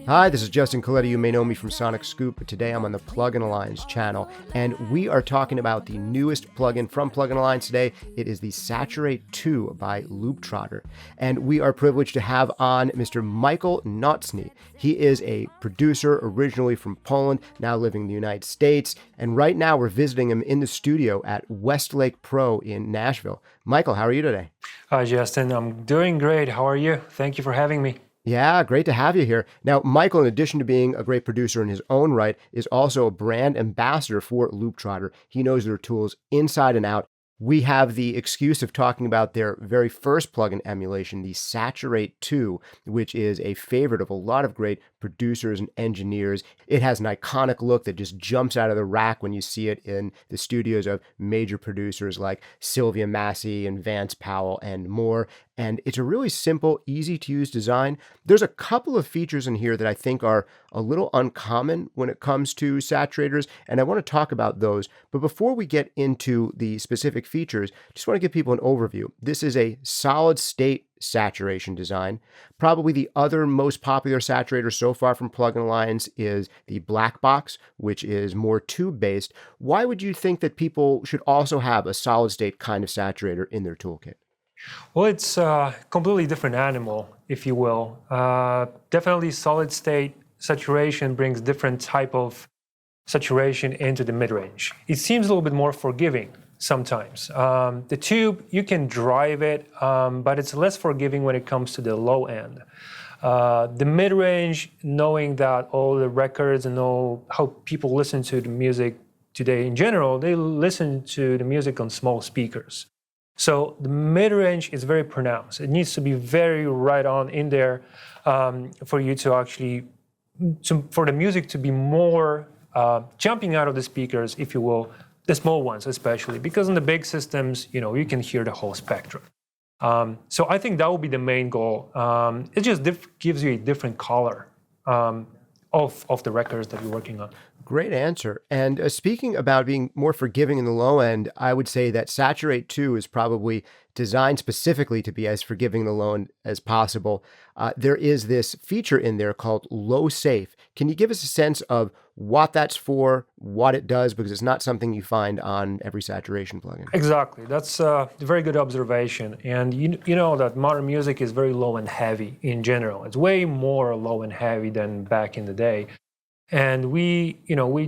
Hi, this is Justin Colletti. You may know me from Sonic Scoop, but today I'm on the Plugin Alliance channel, and we are talking about the newest plugin from Plugin Alliance today. It is the Saturate 2 by Looptrotter, and we are privileged to have on Mr. Michael Nocny. He is a producer originally from Poland, now living in the United States, and right now we're visiting him in the studio at Westlake Pro in Nashville. Michael, how are you today? Hi, Justin. I'm doing great. How are you? Thank you for having me. Yeah, great to have you here. Now, Michael, in addition to being a great producer in his own right, is also a brand ambassador for Looptrotter. He knows their tools inside and out. We have the excuse of talking about their very first plugin emulation, the Saturate 2, which is a favorite of a lot of great producers and engineers. It has an iconic look that just jumps out of the rack when you see it in the studios of major producers like Sylvia, Massy, and Vance, Powell, and more. And it's a really simple, easy to use design. There's a couple of features in here that I think are a little uncommon when it comes to saturators, and I want to talk about those. But before we get into the specific features, just want to give people an overview. This is a solid state saturation design. Probably the other most popular saturator so far from Plugin Alliance is the Black Box, which is more tube-based. Why would you think that people should also have a solid state kind of saturator in their toolkit? Well, it's a completely different animal, if you will. Definitely solid state saturation brings different type of saturation into the mid-range. It seems a little bit more forgiving sometimes. The tube, you can drive it, but it's less forgiving when it comes to the low end. The mid-range, knowing that all the records and all how people listen to the music today in general, they listen to the music on small speakers. So the mid-range is very pronounced. It needs to be very right on in there for you to actually, for the music to be more jumping out of the speakers, if you will, the small ones especially, because in the big systems, you can hear the whole spectrum. So I think that will be the main goal. It just gives you a different color of the records that you're working on. Great answer. And speaking about being more forgiving in the low end, I would say that Saturate 2 is probably designed specifically to be as forgiving in the low end as possible. There is this feature in there called LO Safe. Can you give us a sense of what that's for, what it does? Because it's not something you find on every saturation plugin. Exactly. That's a very good observation. And you know that modern music is very low and heavy in general. It's way more low and heavy than back in the day. And we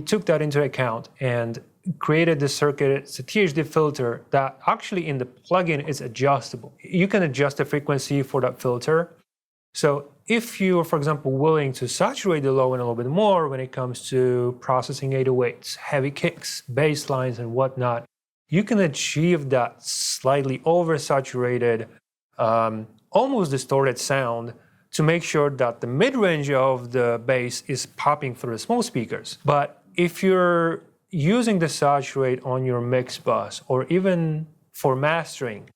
took that into account and created this circuit. It's a THD filter that actually in the plugin is adjustable. You can adjust the frequency for that filter. So if you're, for example, willing to saturate the low end a little bit more when it comes to processing 808s, heavy kicks, bass lines, and whatnot, you can achieve that slightly oversaturated, almost distorted sound to make sure that the mid-range of the bass is popping through the small speakers. But if you're using the saturate on your mix bus or even for mastering,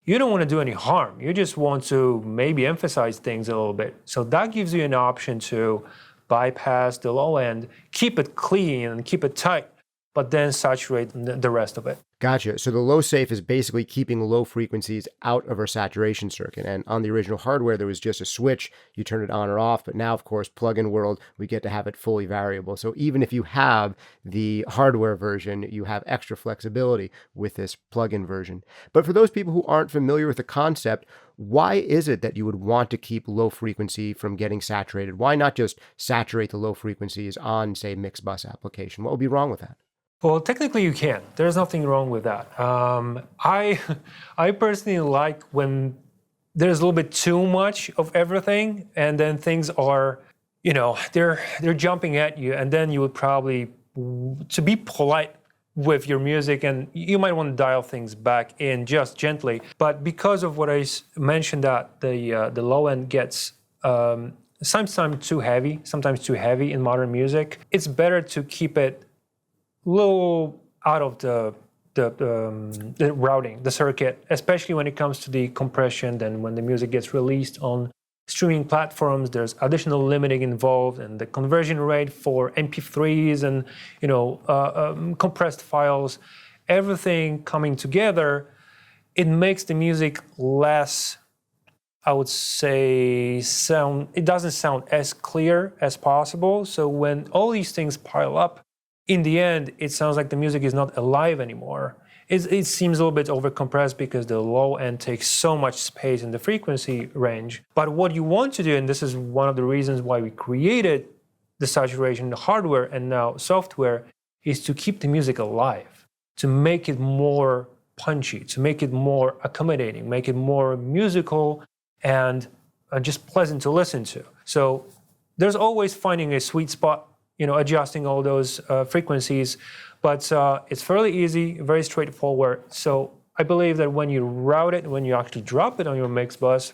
you don't want to do any harm. You just want to maybe emphasize things a little bit. So that gives you an option to bypass the low end, keep it clean and keep it tight, but then saturate the rest of it. Gotcha. So the low safe is basically keeping low frequencies out of our saturation circuit. And on the original hardware, there was just a switch. You turn it on or off. But now, of course, plugin world, we get to have it fully variable. So even if you have the hardware version, you have extra flexibility with this plugin version. But for those people who aren't familiar with the concept, why is it that you would want to keep low frequency from getting saturated? Why not just saturate the low frequencies on, say, mix bus application? What would be wrong with that? Well, technically you can. There's nothing wrong with that. I personally like when there's a little bit too much of everything, and then things are, they're jumping at you, and then you would probably, to be polite with your music, and you might want to dial things back in just gently. But because of what I mentioned, that the low end gets sometimes too heavy in modern music, it's better to keep it little out of the routing, the circuit, especially when it comes to the compression. Then when the music gets released on streaming platforms, there's additional limiting involved, and the conversion rate for MP3s and compressed files, everything coming together, it makes the music less I would say it doesn't sound as clear as possible. So when all these things pile up, in the end, it sounds like the music is not alive anymore. It seems a little bit overcompressed because the low end takes so much space in the frequency range. But what you want to do, and this is one of the reasons why we created the saturation, the hardware and now software, is to keep the music alive, to make it more punchy, to make it more accommodating, make it more musical and just pleasant to listen to. So there's always finding a sweet spot, adjusting all those frequencies, but it's fairly easy, very straightforward. So I believe that when you route it, when you actually drop it on your mix bus,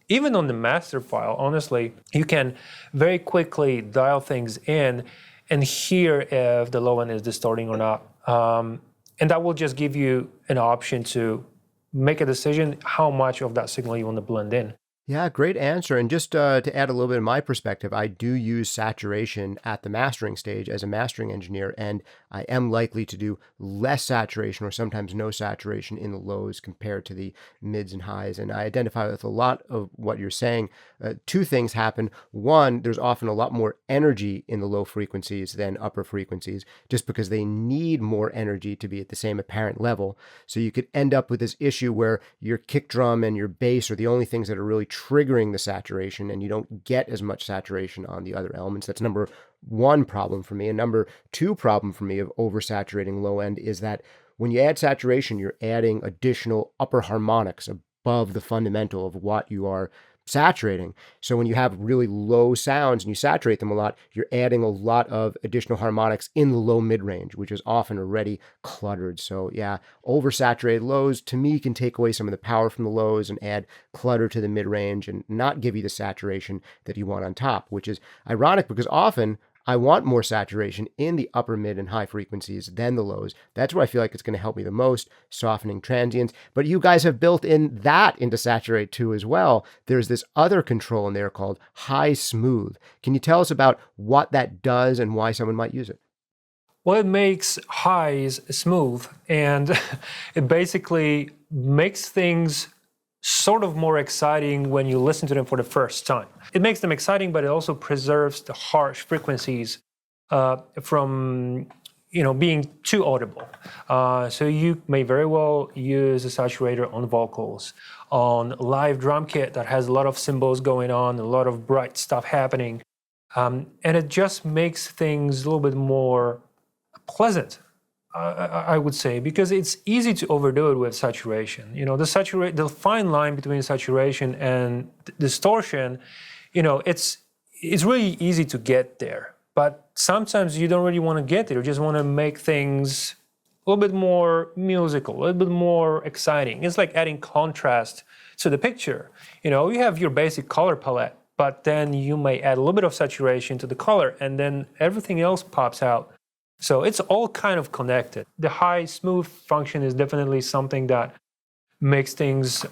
even on the master file, honestly, you can very quickly dial things in and hear if the low end is distorting or not. And that will just give you an option to make a decision how much of that signal you want to blend in. Yeah, great answer. And just to add a little bit of my perspective, I do use saturation at the mastering stage as a mastering engineer, and I am likely to do less saturation or sometimes no saturation in the lows compared to the mids and highs. And I identify with a lot of what you're saying. Two things happen. One, there's often a lot more energy in the low frequencies than upper frequencies, just because they need more energy to be at the same apparent level. So you could end up with this issue where your kick drum and your bass are the only things that are really triggering the saturation, and you don't get as much saturation on the other elements. That's number one problem for me. And number two problem for me of oversaturating low end is that when you add saturation, you're adding additional upper harmonics above the fundamental of what you are saturating. So when you have really low sounds and you saturate them a lot, you're adding a lot of additional harmonics in the low mid range, which is often already cluttered. So yeah, oversaturated lows to me can take away some of the power from the lows and add clutter to the mid range and not give you the saturation that you want on top, which is ironic because often I want more saturation in the upper, mid, and high frequencies than the lows. That's where I feel like it's going to help me the most, softening transients. But you guys have built in that into Saturate 2 as well. There's this other control in there called high smooth. Can you tell us about what that does and why someone might use it? Well, it makes highs smooth, and it basically makes things sort of more exciting when you listen to them for the first time. It makes them exciting, but it also preserves the harsh frequencies from being too audible. So you may very well use a saturator on vocals, on live drum kit that has a lot of cymbals going on, a lot of bright stuff happening, and it just makes things a little bit more pleasant. I would say, because it's easy to overdo it with saturation. The fine line between saturation and distortion, it's really easy to get there. But sometimes you don't really want to get there. You just want to make things a little bit more musical, a little bit more exciting. It's like adding contrast to the picture. You have your basic color palette, but then you may add a little bit of saturation to the color, and then everything else pops out. So it's all kind of connected. The high smooth function is definitely something that makes things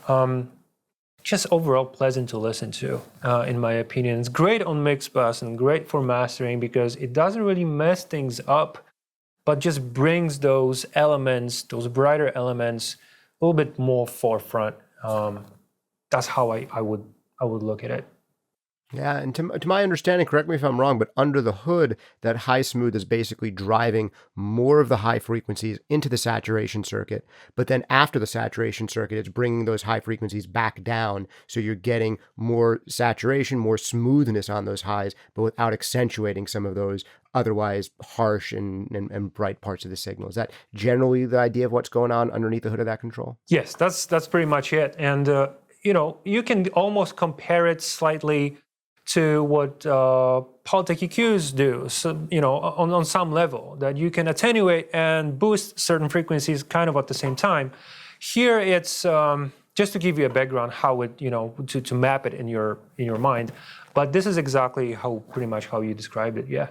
just overall pleasant to listen to, in my opinion. It's great on mix bus and great for mastering because it doesn't really mess things up, but just brings those elements, those brighter elements, a little bit more forefront. That's how I would look at it. Yeah, and to my understanding, correct me if I'm wrong, but under the hood, that high smooth is basically driving more of the high frequencies into the saturation circuit. But then after the saturation circuit, it's bringing those high frequencies back down. So you're getting more saturation, more smoothness on those highs, but without accentuating some of those otherwise harsh and bright parts of the signal. Is that generally the idea of what's going on underneath the hood of that control? Yes, that's pretty much it. And, you can almost compare it slightly to what Polytech EQs do, so, on some level, that you can attenuate and boost certain frequencies kind of at the same time. Here, it's just to give you a background how it, to map it in your mind. But this is exactly pretty much how you described it, yeah.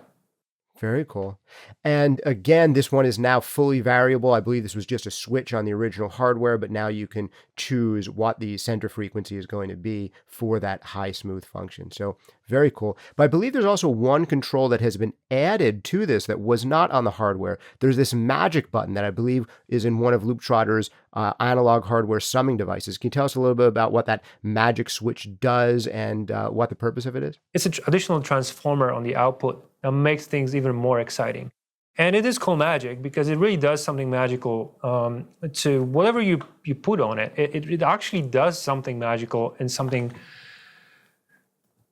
Very cool. And again, this one is now fully variable. I believe this was just a switch on the original hardware, but now you can choose what the center frequency is going to be for that high smooth function. So very cool. But I believe there's also one control that has been added to this that was not on the hardware. There's this magic button that I believe is in one of Looptrotter's analog hardware summing devices. Can you tell us a little bit about what that magic switch does and what the purpose of it is? It's an additional transformer on the output that makes things even more exciting. And it is called magic because it really does something magical to whatever you put on it. It actually does something magical and something,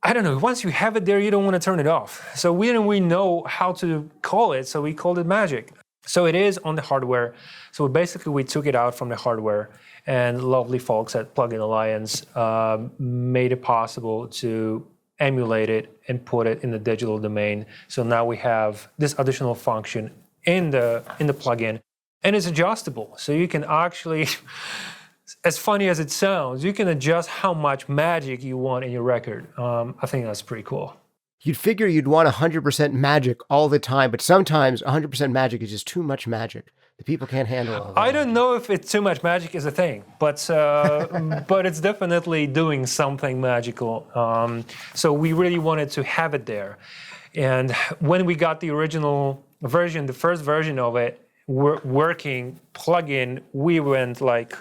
I don't know, once you have it there, you don't want to turn it off. So we didn't really know how to call it, so we called it magic. So it is on the hardware. So basically we took it out from the hardware, and lovely folks at Plugin Alliance made it possible to emulate it and put it in the digital domain. So now we have this additional function in the plugin, and it's adjustable. So you can actually, as funny as it sounds, you can adjust how much magic you want in your record. I think that's pretty cool. You'd figure you'd want 100% magic all the time, but sometimes 100% magic is just too much magic. The people can't handle it. I don't know if it's too much magic is a thing, but but it's definitely doing something magical. So we really wanted to have it there. And when we got the original version, the first version of it, working plugin, we went like,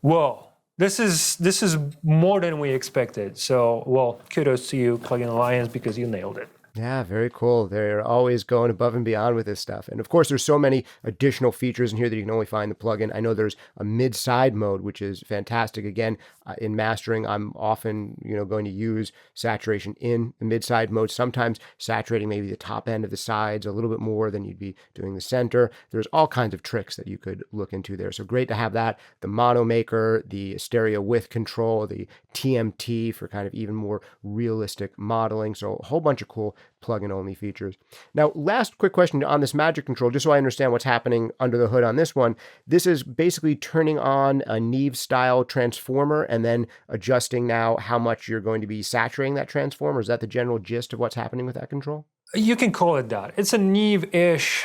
whoa. This is more than we expected. So, well, kudos to you, Plugin Alliance, because you nailed it. Yeah, very cool. They're always going above and beyond with this stuff. And of course, there's so many additional features in here that you can only find in the plugin. I know there's a mid-side mode, which is fantastic. Again, in mastering, I'm often, going to use saturation in the mid-side mode, sometimes saturating maybe the top end of the sides a little bit more than you'd be doing the center. There's all kinds of tricks that you could look into there. So great to have that. The mono maker, the stereo width control, the TMT for kind of even more realistic modeling. So a whole bunch of cool plugin only features. Now, last quick question on this magic control, just so I understand what's happening under the hood on this one. This is basically turning on a Neve style transformer and then adjusting now how much you're going to be saturating that transformer. Is that the general gist of what's happening with that control? You can call it that. It's a Neve-ish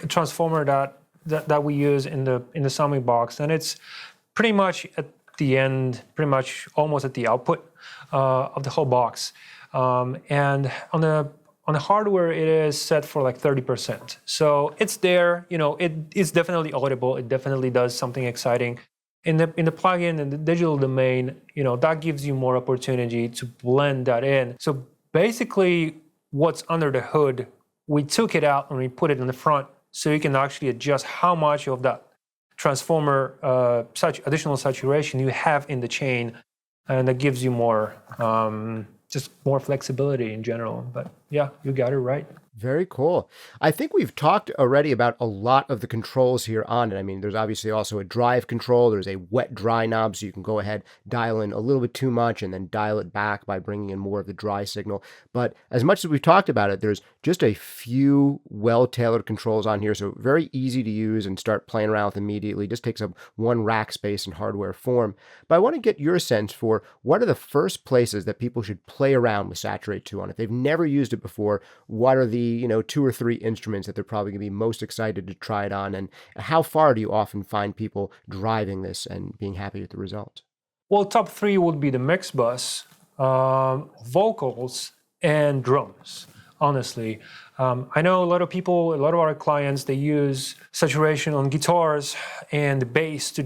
transformer that we use in the summing box, and it's pretty much at the end, pretty much almost at the output of the whole box. And on the hardware, it is set for like 30%. So it's there, it's definitely audible. It definitely does something exciting. In the plugin, in the digital domain, that gives you more opportunity to blend that in. So basically, what's under the hood, we took it out and we put it in the front, so you can actually adjust how much of that transformer, such additional saturation you have in the chain, and that gives you more. Just more flexibility in general. But yeah, you got it right. Very cool. I think we've talked already about a lot of the controls here on it. I mean, there's obviously also a drive control. There's a wet dry knob, so you can go ahead, dial in a little bit too much and then dial it back by bringing in more of the dry signal. But as much as we've talked about it, there's just a few well-tailored controls on here. So very easy to use and start playing around with immediately. Just takes up one rack space in hardware form. But I want to get your sense for what are the first places that people should play around with Saturate 2 on. If they've never used it before, what are the 2 or 3 instruments that they're probably going to be most excited to try it on, and how far do you often find people driving this and being happy with the results? Well, top 3 would be the mix bus, vocals, and drums. Honestly, I know a lot of our clients, they use saturation on guitars and the bass to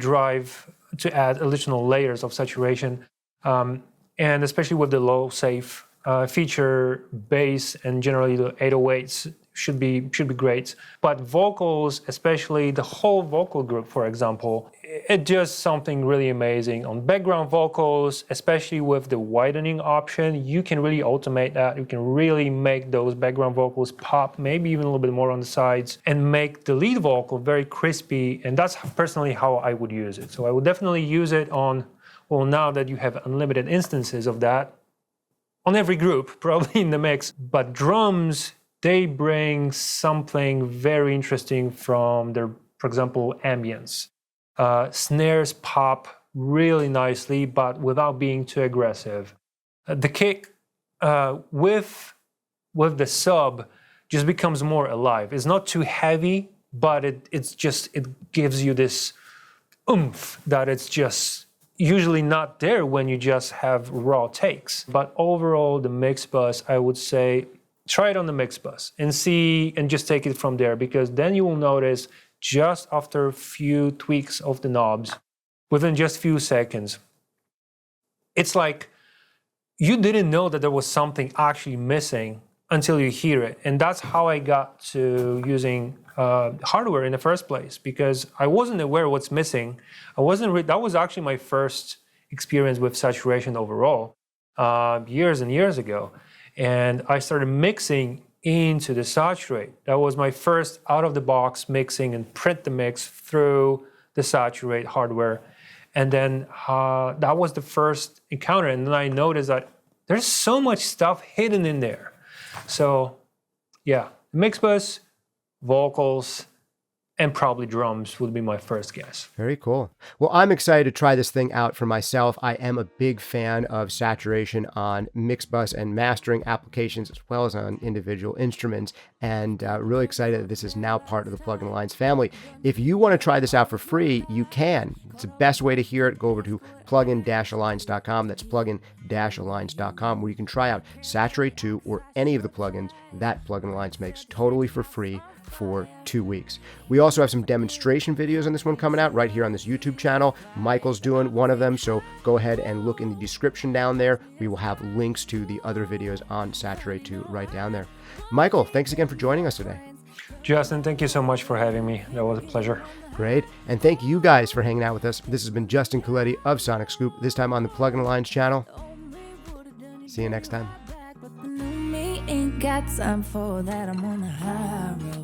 add additional layers of saturation, and especially with the low safe feature, bass, and generally the 808s should be great. But vocals, especially the whole vocal group, for example, it does something really amazing on background vocals, especially with the widening option. You can really automate that. You can really make those background vocals pop, maybe even a little bit more on the sides, and make the lead vocal very crispy. And that's personally how I would use it. So I would definitely use it on, well, now that you have unlimited instances of that, on every group, probably in the mix. But drums, they bring something very interesting from their, for example, ambience. Snares pop really nicely, but without being too aggressive. The kick, with with the sub just becomes more alive. It's not too heavy, but it gives you this oomph that it's just usually not there when you just have raw takes. But overall, the mix bus, I would say, try it on the mix bus and see, and just take it from there, because then you will notice just after a few tweaks of the knobs, within just few seconds, it's like you didn't know that there was something actually missing until you hear it. And that's how I got to using hardware in the first place, because I wasn't aware what's missing. That was actually my first experience with saturation overall, years and years ago. And I started mixing into the saturate. That was my first out-of-the-box mixing and print the mix through the saturate hardware. And then that was the first encounter. And then I noticed that there's so much stuff hidden in there. So yeah, mix bus, vocals, and probably drums would be my first guess. Very cool. Well, I'm excited to try this thing out for myself. I am a big fan of saturation on mix bus and mastering applications, as well as on individual instruments, and really excited that this is now part of the Plugin Alliance family. If you want to try this out for free, you can. It's the best way to hear it. Go over to plugin-alliance.com. That's plugin-alliance.com, where you can try out Saturate 2 or any of the plugins that Plugin Alliance makes totally for free for 2 weeks. We also have some demonstration videos on this one coming out right here on this YouTube channel. Michael's doing one of them, so go ahead and look in the description down there. We will have links to the other videos on Saturate 2 right down there. Michael, thanks again for joining us today. Justin, thank you so much for having me. That was a pleasure. Great. And thank you guys for hanging out with us. This has been Justin Colletti of Sonic Scoop, this time on the Plugin Alliance channel. See you next time. Ain't got time for that, I'm on the high road.